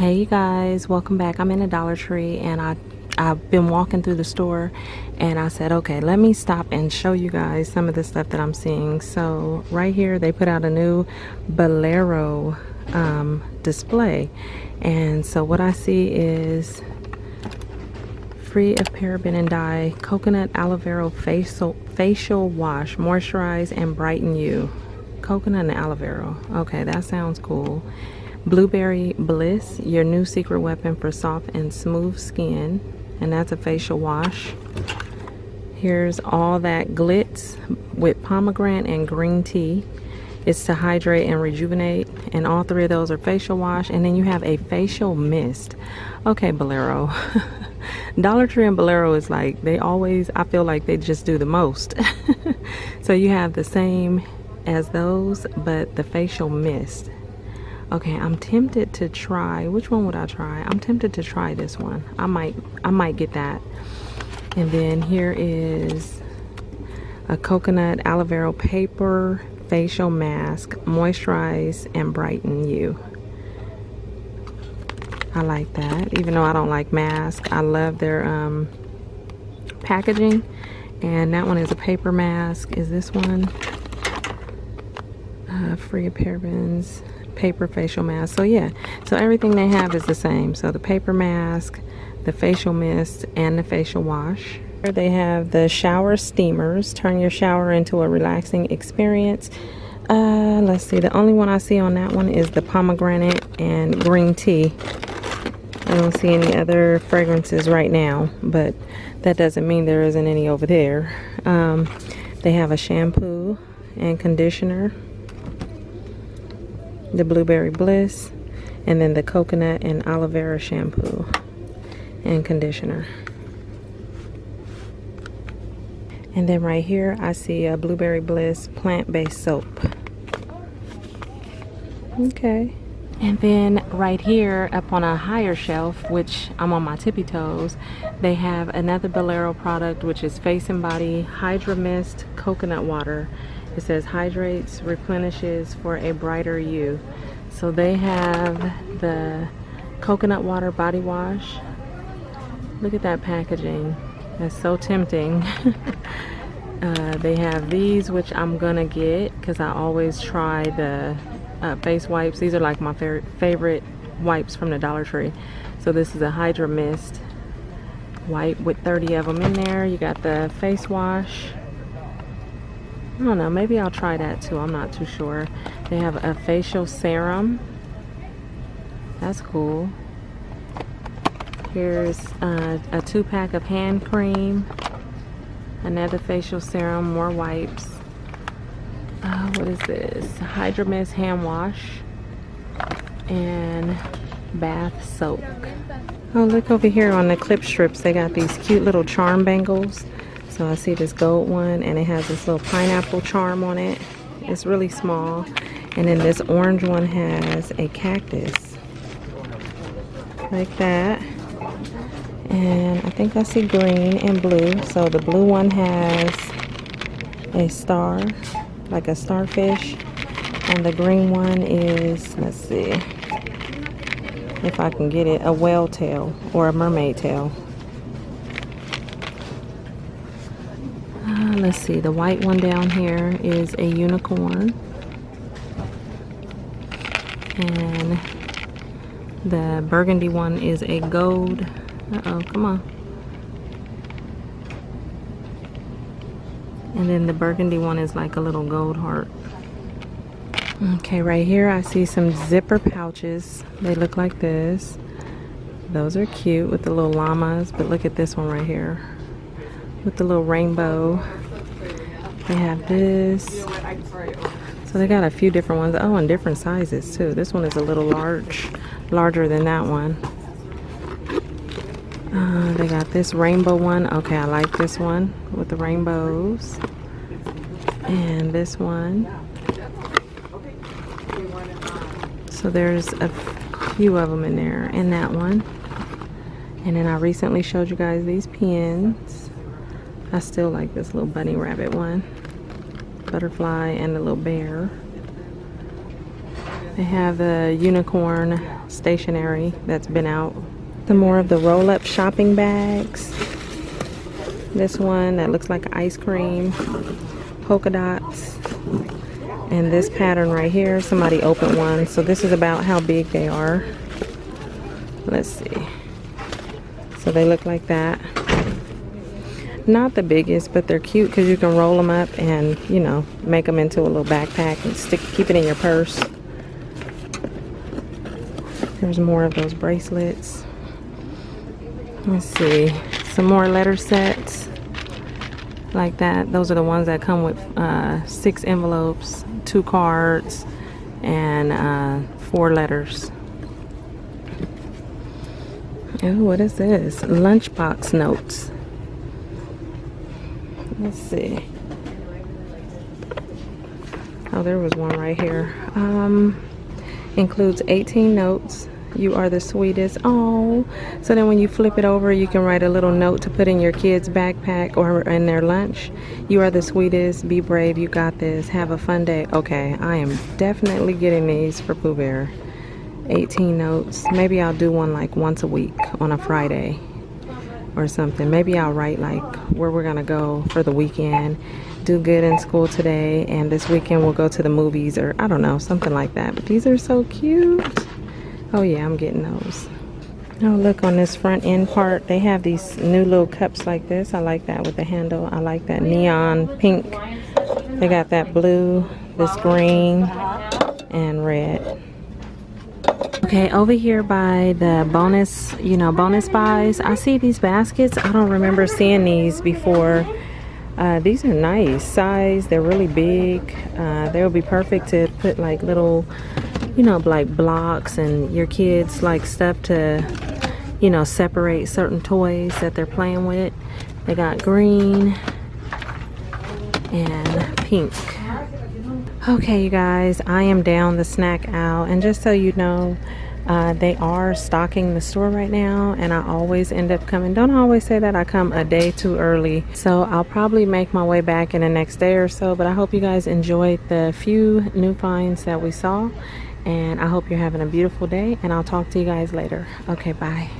Hey you guys, welcome back. I'm in a Dollar Tree and I've been walking through the store and I said, okay, let me stop and show you guys some of the stuff that I'm seeing. So right here they put out a new Bolero display, and so what I see is free of paraben and dye, coconut aloe vera facial wash, moisturize and brighten you. Coconut and aloe vera. Okay, that sounds cool. Blueberry Bliss, your new secret weapon for soft and smooth skin, and that's a facial wash. Here's all that glitz with pomegranate and green tea. It's to hydrate and rejuvenate, and all three of those are facial wash. And then you have a facial mist. Okay, Bolero. Dollar Tree and Bolero is like, they always, I feel like they just do the most. So you have the same as those, but the facial mist. Okay, I'm tempted to try, which one would I try? I'm tempted to try this one. I might get that. And then here is a coconut aloe vera paper facial mask, moisturize and brighten you. I like that, even though I don't like masks. I love their packaging. And that one is a paper mask. Is this one free of parabens? Paper facial mask. So yeah, so everything they have is the same. So the paper mask, the facial mist, and the facial wash. Here they have the shower steamers. Turn your shower into a relaxing experience. Let's see, the only one I see on that one is the pomegranate and green tea. I don't see any other fragrances right now, but that doesn't mean there isn't any over there. They have a shampoo and conditioner, the Blueberry Bliss, and then the coconut and aloe vera shampoo and conditioner. And then right here I see a Blueberry Bliss plant-based soap. Okay. And then right here up on a higher shelf, which I'm on my tippy toes, they have another Bolero product, which is Face and Body Hydra Mist Coconut Water. It says hydrates, replenishes for a brighter you. So they have the coconut water body wash. Look at that packaging. That's so tempting. They have these, which I'm gonna get because I always try the face wipes. These are like my favorite wipes from the Dollar Tree. So this is a Hydra Mist wipe with 30 of them in there. You got the face wash. I don't know, maybe I'll try that too. I'm not too sure. They have a facial serum. That's cool. Here's a 2-pack of hand cream, another facial serum, more wipes. What is this? Hydra Mist hand wash and bath soak. Oh, look over here on the clip strips. They got these cute little charm bangles. So I see this gold one, and it has this little pineapple charm on it. It's really small. And then this orange one has a cactus. Like that. And I think I see green and blue. So the blue one has a star, like a starfish. And the green one is, let's see if I can get it, a whale tail or a mermaid tail. Let's see, the white one down here is a unicorn, and the burgundy one is a gold. Uh-oh, come on. And then the burgundy one is like a little gold heart. Okay, right here I see some zipper pouches. They look like this. Those are cute with the little llamas, but look at this one right here with the little rainbow. They have this. So they got a few different ones. Oh, and different sizes too. This one is a little larger than that one. They got this rainbow one. Okay, I like this one with the rainbows. And this one. So there's a few of them in there. And that one. And then I recently showed you guys these pins. I still like this little bunny rabbit one. Butterfly and the little bear. They have the unicorn stationery that's been out. Some more of the roll-up shopping bags. This one that looks like ice cream, polka dots. And this pattern right here, somebody opened one. So this is about how big they are. Let's see. So they look like that. Not the biggest, but they're cute because you can roll them up and, you know, make them into a little backpack and keep it in your purse. There's more of those bracelets. Let's see. Some more letter sets like that. Those are the ones that come with 6 envelopes, 2 cards, and 4 letters. Oh, what is this? Lunchbox notes. Let's see. Oh, there was one right here. Includes 18 notes. You are the sweetest. Oh, so then when you flip it over, you can write a little note to put in your kids' backpack or in their lunch. You are the sweetest. Be brave. You got this. Have a fun day. Okay, I am definitely getting these for Pooh Bear. 18 notes. Maybe I'll do one like once a week on a Friday or something. Maybe I'll write like where we're gonna go for the weekend, do good in school today, and this weekend we'll go to the movies, or I don't know, something like that. But these are so cute. Oh yeah, I'm getting those. Oh, look, on this front end part, they have these new little cups like this. I like that with the handle. I like that neon pink. They got that blue, this green, and red. Okay, over here by the bonus, bonus buys, I see these baskets. I don't remember seeing these before. These are nice size. They're really big. They'll be perfect to put like little, like blocks and your kids like stuff to, separate certain toys that they're playing with. They got green and pink. Okay, you guys, I am down the snack aisle, and just so you know, they are stocking the store right now, and I always end up coming. Don't always say that. I come a day too early, so I'll probably make my way back in the next day or so. But I hope you guys enjoyed the few new finds that we saw, and I hope you're having a beautiful day, and I'll talk to you guys later. Okay, bye.